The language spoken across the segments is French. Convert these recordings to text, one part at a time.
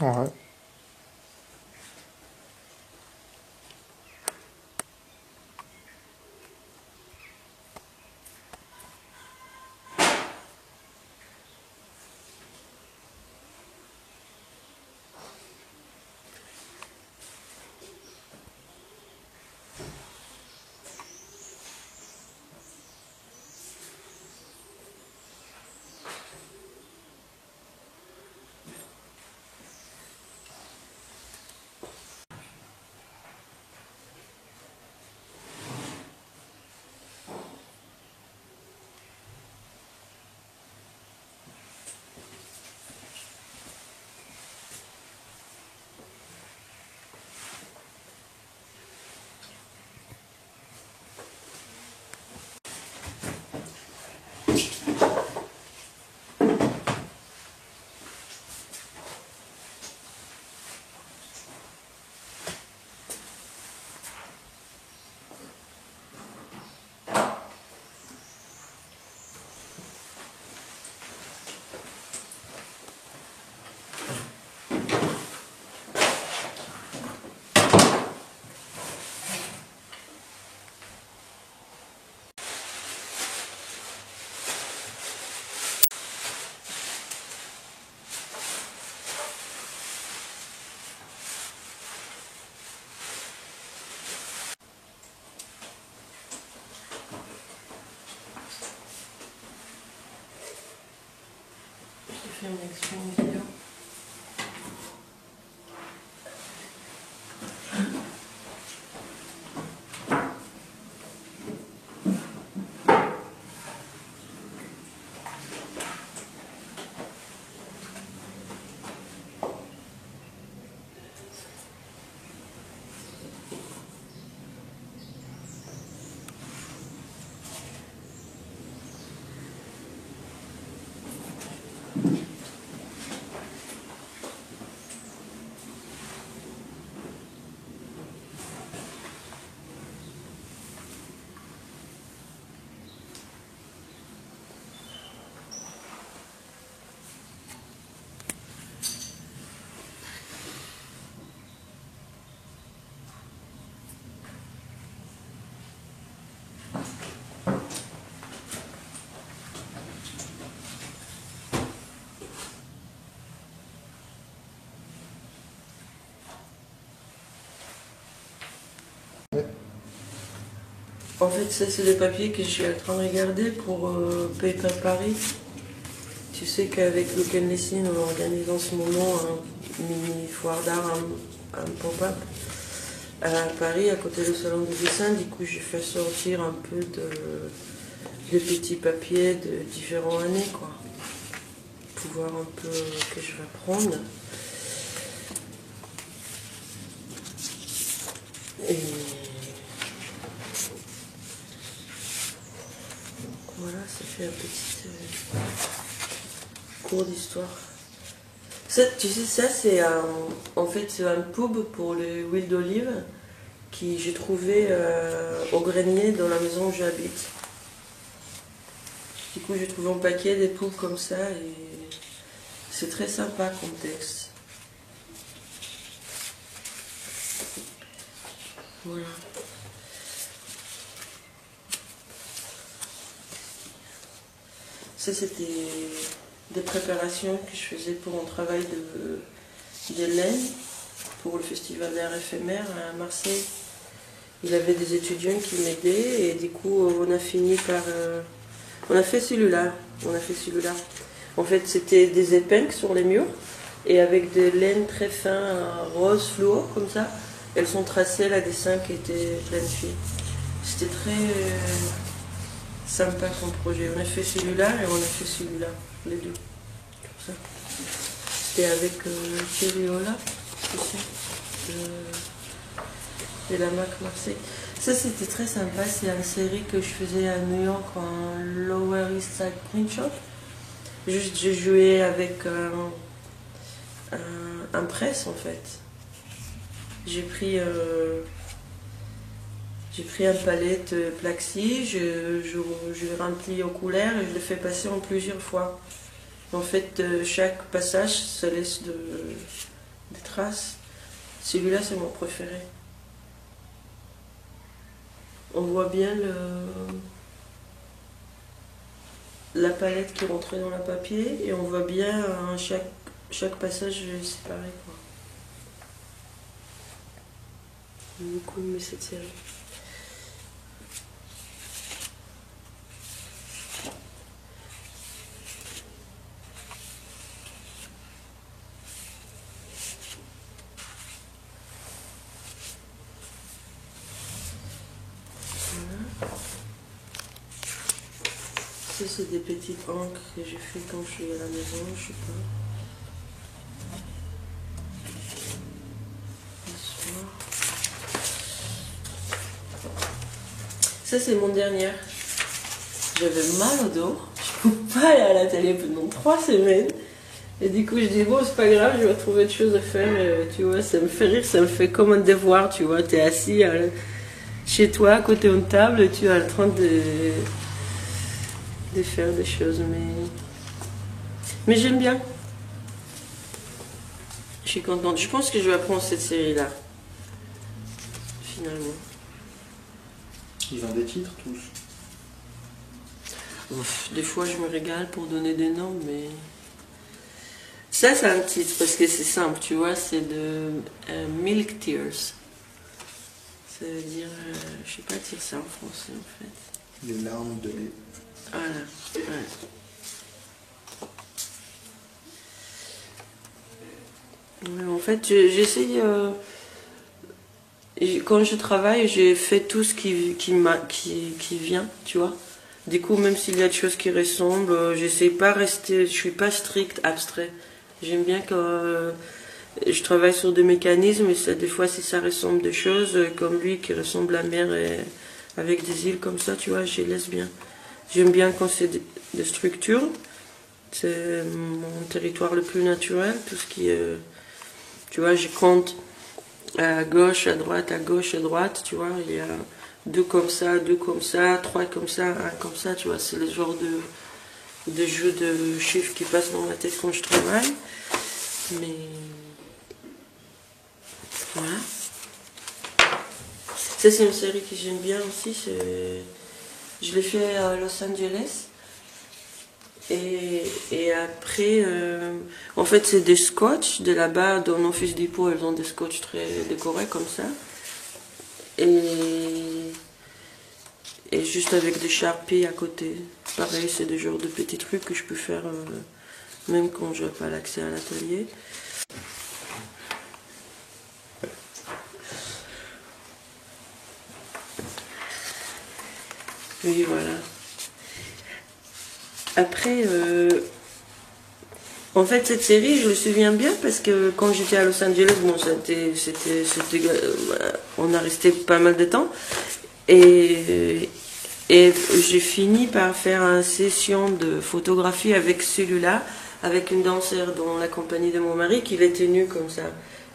Ouais. Je fais une action vidéo. En fait, ça, c'est des papiers que je suis en train de regarder pour Paper Paris. Tu sais qu'avec Local Lessing, on organise en ce moment un mini foire d'art, un pop-up à Paris, à côté du salon du dessin. Du coup, j'ai fait sortir un peu de petits papiers de différentes années, quoi. Pour voir un peu que je vais prendre. Et voilà, ça fait un petit cours d'histoire. Tu sais, ça c'est en fait c'est un pub pour les huiles d'olive que j'ai trouvé au grenier dans la maison où j'habite. Du coup j'ai trouvé un paquet des pubs comme ça et c'est très sympa comme texte. Voilà. Ça, c'était des préparations que je faisais pour un travail de laine pour le festival d'art éphémère à Marseille. Il avait des étudiants qui m'aidaient et du coup on a fini par... on a fait celui-là. En fait c'était des épingles sur les murs et avec des laines très fins, rose fluo comme ça. Elles sont tracées là, dessins qui étaient planifiés. C'était très sympa comme projet. On a fait celui-là et on a fait celui-là, les deux. Comme ça. C'était avec Thierry Ola, tu sais, de la marque Marseille. Ça c'était très sympa, c'est une série que je faisais à New York en Lower East Side Print Shop. Juste j'ai joué avec un presse en fait. J'ai pris un palette Plaxi, je l'ai rempli aux couleurs et je l'ai fait passer en plusieurs fois. En fait, chaque passage, ça laisse des traces. Celui-là, c'est mon préféré. On voit bien la palette qui rentrait dans le papier et on voit bien chaque passage séparé, quoi. J'aime beaucoup aimé cette série. Ça, c'est des petites encres que j'ai fait quand je suis à la maison, je sais pas. Le soir. Ça, c'est mon dernier. J'avais mal au dos. Je ne pouvais pas aller à la télé pendant 3 semaines. Et du coup, je dis, bon, c'est pas grave, je vais trouver autre chose à faire. Et, tu vois, ça me fait rire, ça me fait comme un devoir, tu vois. Tu es assis chez toi, à côté d'une table, et tu es en train de faire des choses. Mais j'aime bien. Je suis contente. Je pense que je vais apprendre cette série-là. Finalement. Ils ont des titres tous. Ouf, des fois, je me régale pour donner des noms, mais... Ça, c'est un titre, parce que c'est simple, tu vois, c'est de Milk Tears. Ça veut dire... je sais pas dire ça en français, en fait. Les larmes de lait. Voilà, ouais. Ouais, en fait, j'essaye... quand je travaille, j'ai fait tout ce qui vient, tu vois. Du coup, même s'il y a des choses qui ressemblent, j'essaie pas rester... Je suis pas strict, abstrait. J'aime bien que je travaille sur des mécanismes et ça, des fois, si ça ressemble des choses, comme lui qui ressemble à la mer et avec des îles comme ça, tu vois, je les laisse bien. J'aime bien quand c'est des structures. C'est mon territoire le plus naturel. Tout ce qui est... tu vois, je compte à gauche, à droite, à gauche, à droite, tu vois. Il y a 2 comme ça, 2 comme ça, 3 comme ça, 1 comme ça, tu vois. C'est le genre de jeu de chiffres qui passe dans ma tête quand je travaille. Mais... voilà. Ça, c'est une série que j'aime bien aussi. Je l'ai fait à Los Angeles. Et après, en fait, c'est des scotch de là-bas, dans l'Office Depot, elles ont des scotch très décorés comme ça. Et juste avec des Sharpies à côté. Pareil, c'est des genres de petits trucs que je peux faire même quand je n'ai pas l'accès à l'atelier. Oui, voilà. Après, en fait, cette série, je me souviens bien parce que quand j'étais à Los Angeles, bon, on a resté pas mal de temps. Et j'ai fini par faire une session de photographie avec celui-là, avec une danseuse dans la compagnie de mon mari qui l'est tenue comme ça.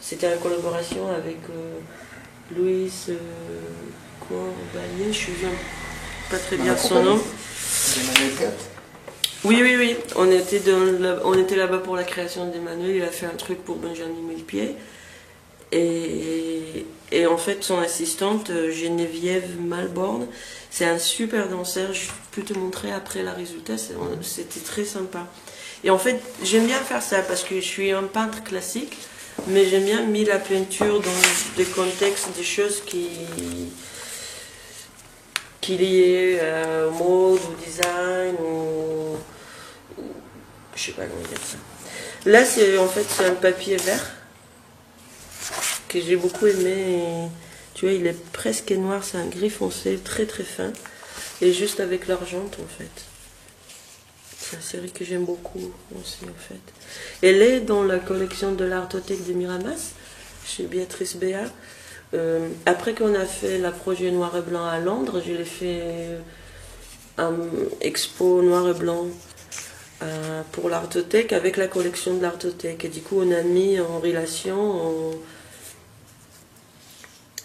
C'était en collaboration avec Louis Courbalier, je ne me souviens pas très bien son nom. Oui. On était là-bas pour la création d'Emmanuel. Il a fait un truc pour Benjamin Millepied. Et en fait, son assistante, Geneviève Malborn, c'est un super danseur. Je peux te montrer après le résultat, c'était très sympa. Et en fait, j'aime bien faire ça parce que je suis un peintre classique, mais j'aime bien mettre la peinture dans des contextes, des choses qui liées au mode, au design, je sais pas comment dire ça. Là, en fait, c'est un papier vert que j'ai beaucoup aimé. Et, tu vois, il est presque noir, c'est un gris foncé, très très fin. Et juste avec l'argent, en fait. C'est une série que j'aime beaucoup aussi, en fait. Elle est dans la collection de l'Artothèque de Miramas, chez Béatrice Béat. Après qu'on a fait la projet noir et blanc à Londres, je l'ai fait un expo noir et blanc pour l'Artothèque avec la collection de l'Artothèque. Et du coup, on a mis en relation,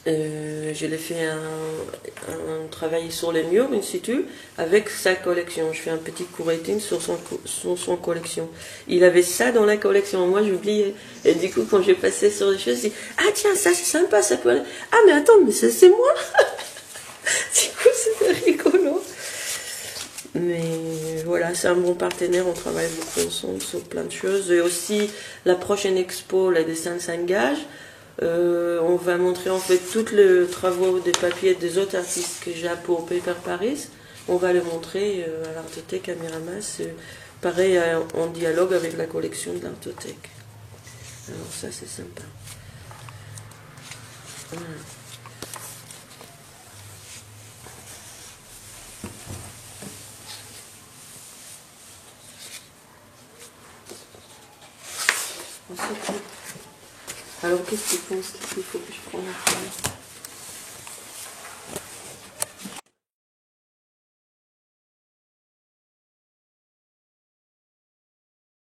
je l'ai fait un travail sur les murs in situ avec sa collection. Je fais un petit curating sur son collection. Il avait ça dans la collection. Moi, j'oubliais. Et du coup, quand j'ai passé sur les choses, je dis ah tiens, ça c'est sympa, ça peut aller. Ah mais attends, mais ça c'est moi. Du coup, c'était rigolo. Mais voilà, c'est un bon partenaire, on travaille beaucoup ensemble sur plein de choses. Et aussi, la prochaine expo, les dessins s'engagent. On va montrer en fait tous les travaux des papiers des autres artistes que j'ai pour Paper Paris. On va les montrer à l'Artothèque à Miramas, pareil en dialogue avec la collection de l'Artothèque. Alors ça c'est sympa. Voilà. Alors qu'est-ce que tu penses qu'il faut que je prenne après ?